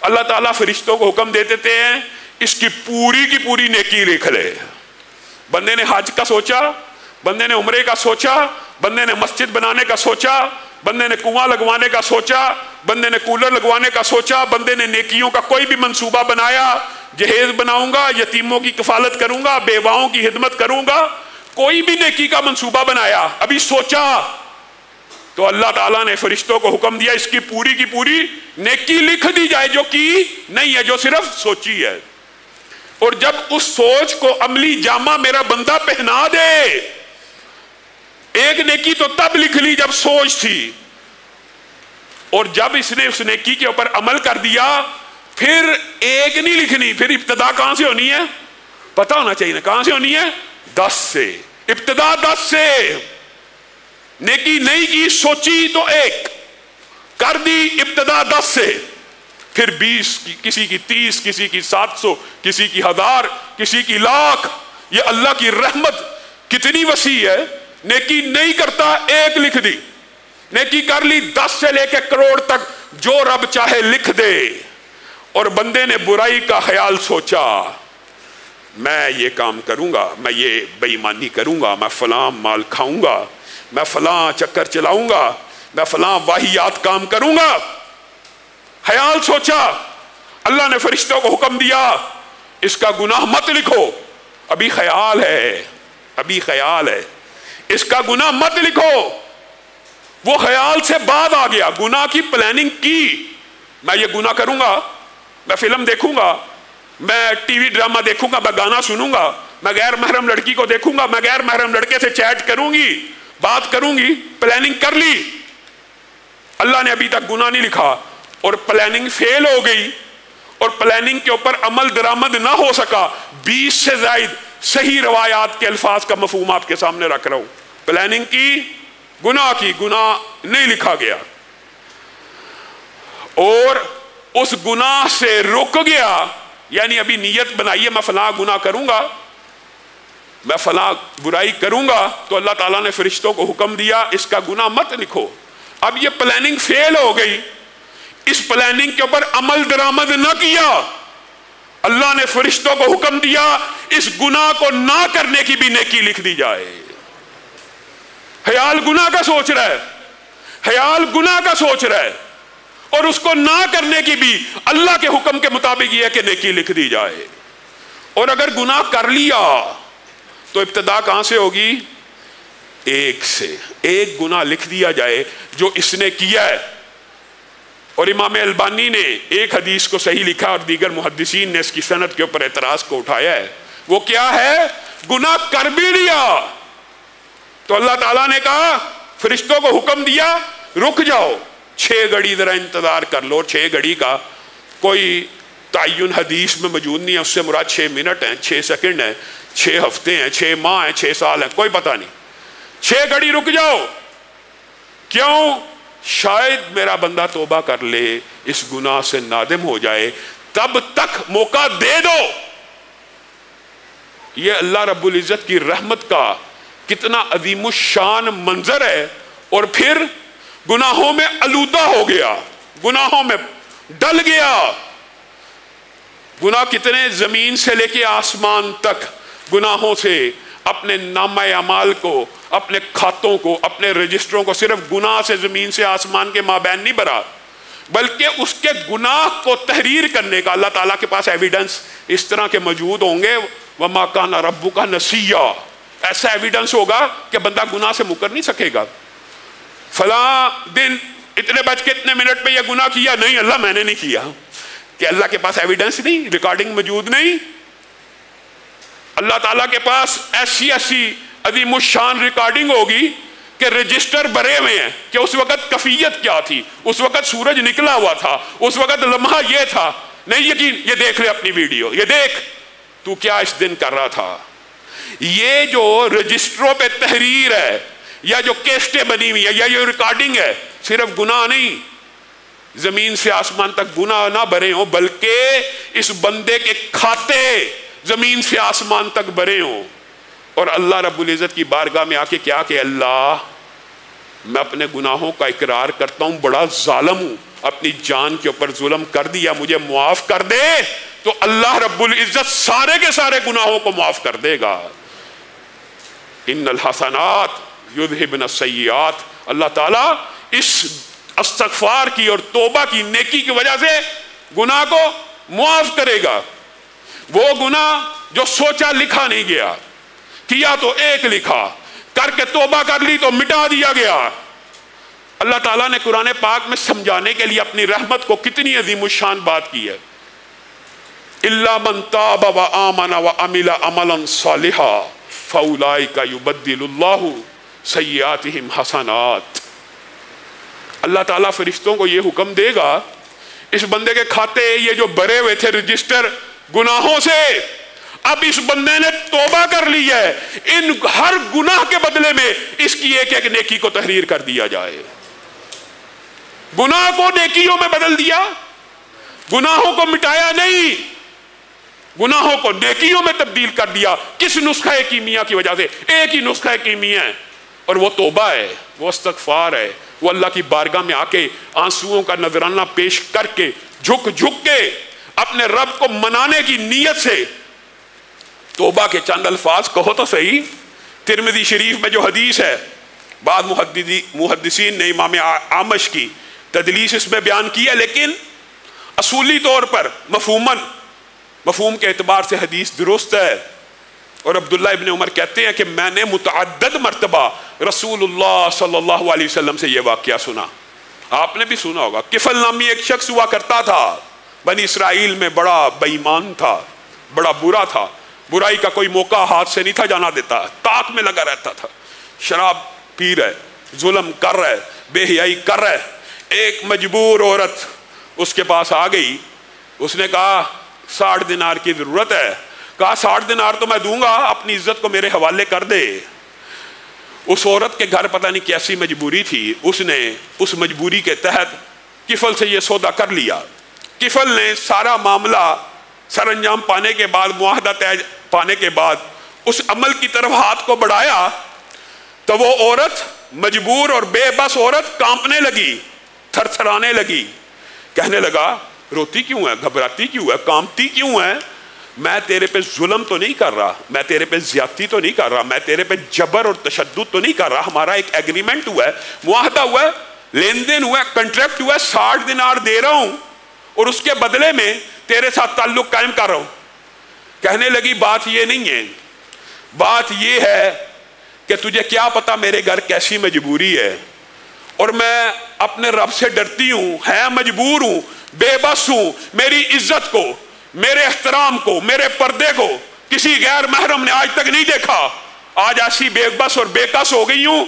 اللہ تعالیٰ فرشتوں کو حکم دے دیتے ہیں اس کی پوری نیکی لکھ لے. بندے نے حج کا سوچا، بندے نے عمرے کا سوچا، بندے نے مسجد بنانے کا سوچا، بندے نے کنواں لگوانے کا سوچا، بندے نے کولر لگوانے کا سوچا، بندے نے نیکیوں کا کوئی بھی منصوبہ بنایا، جہیز بناؤں گا، یتیموں کی کفالت کروں گا، بیواؤں کی خدمت کروں گا، کوئی بھی نیکی کا منصوبہ بنایا، ابھی سوچا تو اللہ تعالیٰ نے فرشتوں کو حکم دیا اس کی پوری نیکی لکھ دی جائے جو کی نہیں ہے، جو صرف سوچی ہے. اور جب اس سوچ کو عملی جامہ میرا بندہ پہنا دے، ایک نیکی تو تب لکھ لی جب سوچ تھی، اور جب اس نے اس نیکی کے اوپر عمل کر دیا پھر ایک نہیں لکھنی، پھر ابتدا کہاں سے ہونی ہے؟ پتہ ہونا چاہیے نا کہاں سے ہونی ہے؟ 10 سے. ابتدا 10 سے. نیکی نہیں کی، سوچی تو 1 کر دی، ابتدا 10 سے، پھر 20 کی، کسی کی 30، کسی کی 700، کسی کی 1000، کسی کی 1,00,000. یہ اللہ کی رحمت کتنی وسیع ہے. نیکی نہیں کرتا 1 لکھ دی، نیکی کر لی 10 سے لے کے کروڑ تک جو رب چاہے لکھ دے. اور بندے نے برائی کا خیال سوچا، میں یہ کام کروں گا، میں یہ بے ایمانی کروں گا، میں فلاں مال کھاؤں گا، میں فلاں چکر چلاؤں گا، میں فلاں واہیات کام کروں گا. خیال سوچا، اللہ نے فرشتوں کو حکم دیا اس کا گناہ مت لکھو، ابھی خیال ہے، ابھی خیال ہے، اس کا گناہ مت لکھو. وہ خیال سے بعد آ گیا، گناہ کی پلاننگ کی، میں یہ گناہ کروں گا، میں فلم دیکھوں گا، میں ٹی وی ڈرامہ دیکھوں گا، میں گانا سنوں گا، میں غیر محرم لڑکی کو دیکھوں گا، میں غیر محرم لڑکے سے چیٹ کروں گی، بات کروں گی، پلاننگ کر لی. اللہ نے ابھی تک گناہ نہیں لکھا، اور پلاننگ فیل ہو گئی، اور پلاننگ کے اوپر عمل درآمد نہ ہو سکا. 20 سے زائد صحیح روایات کے الفاظ کا مفہوم آپ کے سامنے رکھ رہا ہوں. پلاننگ کی، گناہ کی، گناہ نہیں لکھا گیا، اور اس گناہ سے رک گیا. یعنی ابھی نیت بنائیے میں فلاں گناہ کروں گا، میں فلاں برائی کروں گا، تو اللہ تعالیٰ نے فرشتوں کو حکم دیا اس کا گناہ مت لکھو. اب یہ پلاننگ فیل ہو گئی، اس پلاننگ کے اوپر عمل درآمد نہ کیا، اللہ نے فرشتوں کو حکم دیا اس گناہ کو نہ کرنے کی بھی نیکی لکھ دی جائے. خیال گناہ کا سوچ رہا ہے، خیال گناہ کا سوچ رہا ہے، اور اس کو نہ کرنے کی بھی اللہ کے حکم کے مطابق یہ ہے کہ نیکی لکھ دی جائے. اور اگر گناہ کر لیا تو ابتدا کہاں سے ہوگی؟ 1 سے. 1 گناہ لکھ دیا جائے جو اس نے کیا ہے. اور امام البانی نے ایک حدیث کو صحیح لکھا اور دیگر محدثین نے اس کی سند کے اوپر اعتراض کو اٹھایا ہے. وہ کیا ہے؟ گناہ کر بھی لیا تو اللہ تعالیٰ نے کہا، فرشتوں کو حکم دیا رک جاؤ، 6 گھڑی ذرا انتظار کر لو. 6 گھڑی کا کوئی تعین حدیث میں موجود نہیں ہے، اس سے مراد 6 منٹ ہیں، 6 سیکنڈ ہیں، 6 ہفتے ہیں، 6 ماہ ہیں، 6 سال ہیں، کوئی پتہ نہیں. 6 گھڑی رک جاؤ. کیوں؟ شاید میرا بندہ توبہ کر لے، اس گناہ سے نادم ہو جائے، تب تک موقع دے دو. یہ اللہ رب العزت کی رحمت کا کتنا عظیم الشان منظر ہے. اور پھر گناہوں میں آلودہ ہو گیا، گناہوں میں ڈل گیا. گناہ کتنے؟ زمین سے لے کے آسمان تک گناہوں سے اپنے نامہ اعمال کو، اپنے کھاتوں کو، اپنے رجسٹروں کو صرف گناہ سے زمین سے آسمان کے مابین نہیں بھرا، بلکہ اس کے گناہ کو تحریر کرنے کا اللہ تعالیٰ کے پاس ایویڈنس اس طرح کے موجود ہوں گے. وَمَا كَانَ رَبُّكَ نَسِيًّا، ایسا ایویڈنس ہوگا کہ بندہ گناہ سے مکر نہیں سکے گا. فلاں دن اتنے بج کے اتنے منٹ پہ یہ گناہ کیا، نہیں اللہ میں نے نہیں کیا، کہ اللہ کے پاس ایویڈنس نہیں، ریکارڈنگ موجود نہیں. اللہ تعالیٰ کے پاس ایسی عظیم الشان ریکارڈنگ ہوگی کہ رجسٹر بھرے ہوئے ہیں کہ اس وقت کیفیت کیا تھی، اس وقت سورج نکلا ہوا تھا، اس وقت لمحہ یہ تھا. نہیں یقین، یہ دیکھ لے اپنی ویڈیو، یہ دیکھ تو کیا اس دن کر رہا تھا. یہ جو رجسٹروں پہ تحریر ہے، یا جو کیسٹیں بنی ہوئی ہے، یا یہ ریکارڈنگ ہے، صرف گناہ نہیں، زمین سے آسمان تک گناہ نہ بھرے ہوں، بلکہ اس بندے کے کھاتے زمین سے آسمان تک بھرے ہوں. اور اللہ رب العزت کی بارگاہ میں آ کے کیا کہ اللہ میں اپنے گناہوں کا اقرار کرتا ہوں، بڑا ظالم ہوں، اپنی جان کے اوپر ظلم کر دیا، مجھے معاف کر دے، تو اللہ رب العزت سارے کے سارے گناہوں کو معاف کر دے گا۔ ان الحسنات یذہبن السیئات، اللہ تعالیٰ اس استغفار کی اور توبہ کی نیکی کی وجہ سے گناہ کو معاف کرے گا۔ وہ گناہ جو سوچا لکھا نہیں گیا، کیا تو ایک لکھا، کر کے توبہ کر لی تو مٹا دیا گیا۔ اللہ تعالیٰ نے قرآن پاک میں سمجھانے کے لیے اپنی رحمت کو کتنی عظیم الشان بات کی ہے۔ الا من تاب وآمن وعمل عملا صالحا فاولئک یبدل اللہ سیئاتہم حسنات۔ اللہ تعالیٰ فرشتوں کو یہ حکم دے گا، اس بندے کے کھاتے یہ جو بھرے ہوئے تھے رجسٹر گناہوں سے، اب اس بندے نے توبہ کر لی ہے، ان ہر گناہ کے بدلے میں اس کی ایک ایک نیکی کو تحریر کر دیا جائے۔ گناہ کو نیکیوں میں بدل دیا، گناہوں کو مٹایا نہیں، گناہوں کو نیکیوں میں تبدیل کر دیا۔ کس نسخہ کیمیا کی وجہ سے؟ ایک ہی نسخہ کیمیا ہے، اور وہ توبہ ہے، وہ استغفار ہے، وہ اللہ کی بارگاہ میں آ کے آنسوؤں کا نذرانہ پیش کر کے جھک جھک کے اپنے رب کو منانے کی نیت سے توبہ کے چند الفاظ کہو تو صحیح۔ ترمذی شریف میں جو حدیث ہے، بعض محدثین نے امام اعمش کی تدلیس اس میں بیان کی ہے، لیکن اصولی طور پر مفہوم کے اعتبار سے حدیث درست ہے۔ اور عبداللہ ابن عمر کہتے ہیں کہ میں نے متعدد مرتبہ رسول اللہ صلی اللہ علیہ وسلم سے یہ واقعہ سنا۔ آپ نے بھی سنا ہوگا، کفل نامی ایک شخص ہوا کرتا تھا، بنی اسرائیل میں بڑا بے ایمان تھا، بڑا برا تھا، برائی کا کوئی موقع ہاتھ سے نہیں تھا جانا دیتا، طاق میں لگا رہتا تھا، شراب پی رہا ہے، ظلم کر رہا ہے، بے حیائی کر رہا ہے۔ ایک مجبور عورت اس کے پاس آ گئی، اس نے کہا 60 دینار کی ضرورت ہے۔ کہا 60 دینار تو میں دوں گا، اپنی عزت کو میرے حوالے کر دے۔ اس عورت کے گھر پتہ نہیں کیسی مجبوری تھی، اس نے اس مجبوری کے تحت کفل سے یہ سودا کر لیا۔ کفل نے سارا معاملہ سر انجام پانے کے بعد، معاہدہ طے پانے کے بعد اس عمل کی طرف ہاتھ کو بڑھایا تو وہ عورت، مجبور اور بے بس عورت، کانپنے لگی، تھر تھرانے لگی، کہنے لگا روتی کیوں ہے، گھبراتی کیوں ہے، کانپتی کیوں ہے؟ میں تیرے پہ ظلم تو نہیں کر رہا، میں تیرے پہ زیادتی تو نہیں کر رہا، میں تیرے پہ جبر اور تشدد تو نہیں کر رہا، ہمارا ایک ایگریمنٹ ہوا ہے، معاہدہ ہوا ہے، لین دین ہوا ہے، کنٹریکٹ ہوا ہے، 60 دینار دے رہا ہوں اور اس کے بدلے میں تیرے ساتھ تعلق قائم کر رہا ہوں۔ کہنے لگی بات یہ نہیں ہے، بات یہ ہے کہ تجھے کیا پتا میرے گھر کیسی مجبوری ہے، اور میں اپنے رب سے ڈرتی ہوں، ہے مجبور ہوں، بے بس ہوں، میری عزت کو، میرے احترام کو، میرے پردے کو کسی غیر محرم نے آج تک نہیں دیکھا۔ آج ایسی بے بس اور بے کس ہو گئی ہوں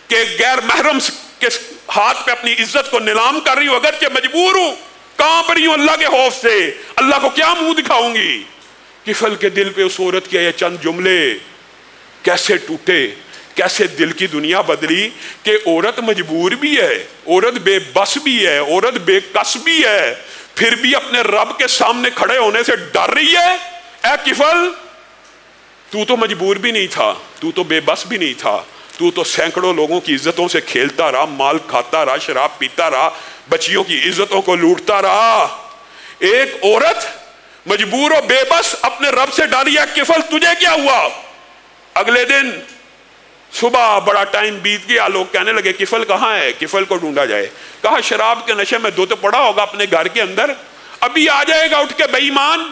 کہ غیر محرم کے ہاتھ پہ اپنی عزت کو نیلام کر رہی ہوں، اگرچہ مجبور ہوں، کانپ رہی ہوں اللہ کے خوف سے، اللہ کو کیا منہ دکھاؤں گی۔ کفل کے دل پہ اس عورت کے یہ چند جملے کیسے ٹوٹے، کیسے دل کی دنیا بدلی کہ عورت مجبور بھی ہے، عورت بے بس بھی ہے، عورت بے کس بھی ہے، پھر بھی اپنے رب کے سامنے کھڑے ہونے سے ڈر رہی ہے۔ اے کفل، تو مجبور بھی نہیں تھا، تو بے بس بھی نہیں تھا، تو سینکڑوں لوگوں کی عزتوں سے کھیلتا رہا، مال کھاتا رہا، شراب پیتا رہا، بچیوں کی عزتوں کو لوٹتا رہا۔ ایک عورت مجبور و بے بس اپنے رب سے ڈری ہے، کفل تجھے کیا ہوا؟ اگلے دن صبح بڑا ٹائم بیت گیا، لوگ کہنے لگے کفل کہاں ہے، کفل کو ڈھونڈا جائے۔ کہا شراب کے نشے میں دھت پڑا ہوگا اپنے گھر کے اندر، ابھی آ جائے گا اٹھ کے بے ایمان۔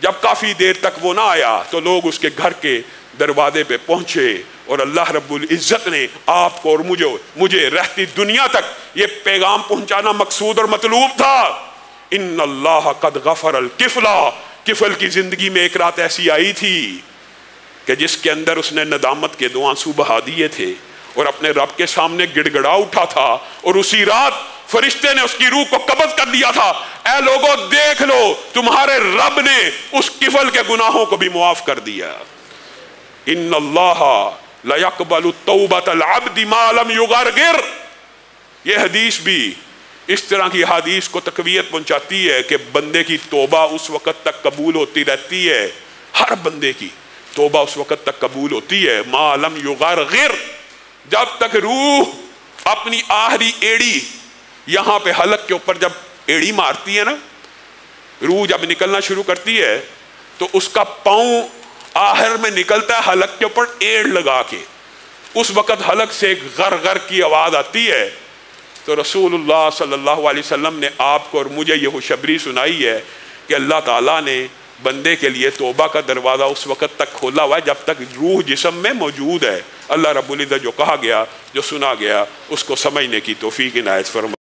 جب کافی دیر تک وہ نہ آیا تو لوگ اس کے گھر کے دروازے پہ پہنچے، اور اللہ رب العزت نے آپ کو اور مجھے رہتی دنیا تک یہ پیغام پہنچانا مقصود اور مطلوب تھا۔ ان اللہ قد غفر الکفل، کفل کی زندگی میں ایک رات ایسی آئی تھی کہ جس کے اندر اس نے ندامت کے 2 آنسو بہا دیے تھے اور اپنے رب کے سامنے گڑ گڑا اٹھا تھا، اور اسی رات فرشتے نے اس کی روح کو قبض کر دیا تھا۔ اے لوگو دیکھ لو، تمہارے رب نے اس کفل کے گناہوں کو بھی معاف کر دیا۔ ان اللہ لا يقبل توبۃ العبد ما لم یغرغر۔ یہ حدیث بھی اس طرح کی حدیث کو تقویت پہنچاتی ہے کہ بندے کی توبہ اس وقت تک قبول ہوتی رہتی ہے، ہر بندے کی توبہ اس وقت تک قبول ہوتی ہے، ما لم یغرغر، جب تک روح اپنی آخری ایڑی یہاں پہ حلق کے اوپر جب ایڑی مارتی ہے نا، روح جب نکلنا شروع کرتی ہے تو اس کا پاؤں آخر میں نکلتا ہے حلق کے اوپر ایڑ لگا کے، اس وقت حلق سے ایک غر غر کی آواز آتی ہے، تو رسول اللہ صلی اللہ علیہ وسلم نے آپ کو اور مجھے یہ خوشخبری سنائی ہے کہ اللہ تعالیٰ نے بندے کے لیے توبہ کا دروازہ اس وقت تک کھولا ہوا ہے جب تک روح جسم میں موجود ہے۔ اللہ رب العزت جو کہا گیا، جو سنا گیا، اس کو سمجھنے کی توفیق عنایت فرمائے۔